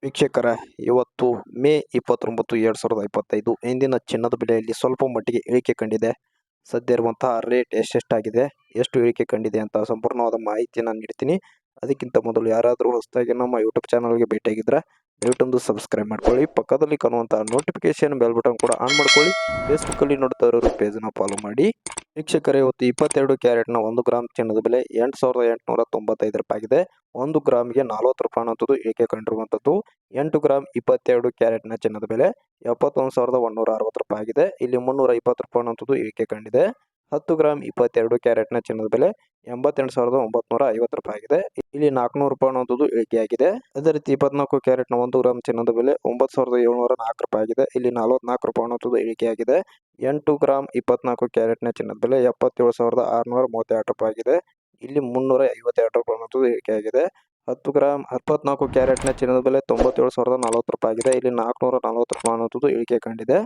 ವೀಕ್ಷಕರೇ, ಇವತ್ತು ಮೇ 29, 2025 ಇಂದಿನ ಚಿನ್ನದ ಬೆಲೆಯಲ್ಲಿ ಸ್ವಲ್ಪ ಮಟ್ಟಿಗೆ ಇಳಿಕೆ ಕಂಡಿದೆ. ಸದ್ಯ ಇರುವಂತಹ ರೇಟ್ ಎಷ್ಟೆಷ್ಟಾಗಿದೆ, ಎಷ್ಟು ಇಳಿಕೆ ಕಂಡಿದೆ ಅಂತ ಸಂಪೂರ್ಣವಾದ ಮಾಹಿತಿಯನ್ನು ನೀಡ್ತೀನಿ. ಅದಕ್ಕಿಂತ ಮೊದಲು ಯಾರಾದರೂ ಹೊಸದಾಗಿ ನಮ್ಮ ಯೂಟ್ಯೂಬ್ ಚಾನಲ್ಗೆ ಭೇಟಿಯಾಗಿದ್ದರೆ ದಯವಿಟ್ಟು ಸಬ್ಸ್ಕ್ರೈಬ್ ಮಾಡ್ಕೊಳ್ಳಿ. ಪಕ್ಕದಲ್ಲಿ ಕಾಣುವಂತಹ ನೋಟಿಫಿಕೇಶನ್ ಬೆಲ್ ಬಟನ್ ಕೂಡ ಆನ್ ಮಾಡ್ಕೊಳ್ಳಿ. ಫೇಸ್ಬುಕ್ಕಲ್ಲಿ ನೋಡ್ತಾ ಇರೋರು ಪೇಜ್ನ ಫಾಲೋ ಮಾಡಿ. ವೀಕ್ಷಕರೇ, ಇವತ್ತು 22 ಕ್ಯಾರೆಟ್ನ 1 ಗ್ರಾಮ್ ಚಿನ್ನದ ಬೆಲೆ 8,895 ರೂಪಾಯಿ ಆಗಿದೆ. 1 ಗ್ರಾಮ್ಗೆ 40 ರೂಪಾಯಿ ಅನ್ನೋಂಥದ್ದು ಇಳಿಕೆ ಕಂಡಿರುವಂಥದ್ದು. 8 ಗ್ರಾಮ್ 22 ಕ್ಯಾರೆಟ್ನ ಚಿನ್ನದ ಬೆಲೆ 71,160 ರೂಪಾಯಿ ಆಗಿದೆ. ಇಲ್ಲಿ 320 ರೂಪಾಯಿ ಅನ್ನೋಂಥದ್ದು ಇಳಿಕೆ ಕಂಡಿದೆ. 10 ಗ್ರಾಮ್ 22 ಕ್ಯಾರೆಟ್ನ ಚಿನ್ನದ ಬೆಲೆ 88,950 ರೂಪಾಯಿ ಆಗಿದೆ. ಇಲ್ಲಿ 400 ರೂಪಾಯಿ ಅನ್ನೋಂಥದ್ದು ಇಳಿಕೆಯಾಗಿದೆ. ಅದೇ ರೀತಿ 24 ಕ್ಯಾರೆಟ್ನ 1 ಗ್ರಾಮ್ ಚಿನ್ನದ ಬೆಲೆ 9,704 ರೂಪಾಯಿ ಆಗಿದೆ. ಇಲ್ಲಿ 44 ರೂಪಾಯಿ ಅನ್ನೋಂಥದ್ದು ಇಳಿಕೆಯಾಗಿದೆ. 8 ಗ್ರಾಮ್ 24 ಕ್ಯಾರೆಟ್ನ ಚಿನ್ನದ ಬೆಲೆ 77,632 ರೂಪಾಯಿ ಆಗಿದೆ. ಇಲ್ಲಿ 352 ರೂಪಾಯಿ ಅನ್ನೋಂಥದ್ದು ಇಳಿಕೆಯಾಗಿದೆ. 10 ಗ್ರಾಮ್ 24 ಕ್ಯಾರೆಟ್ನ ಚಿನ್ನದ ಬೆಲೆ 97,040 ರೂಪಾಯಿ ಆಗಿದೆ. ಇಲ್ಲಿ 440 ರೂಪಾಯಿ ಅನ್ನೋಂಥದ್ದು ಇಳಿಕೆ ಕಂಡಿದೆ.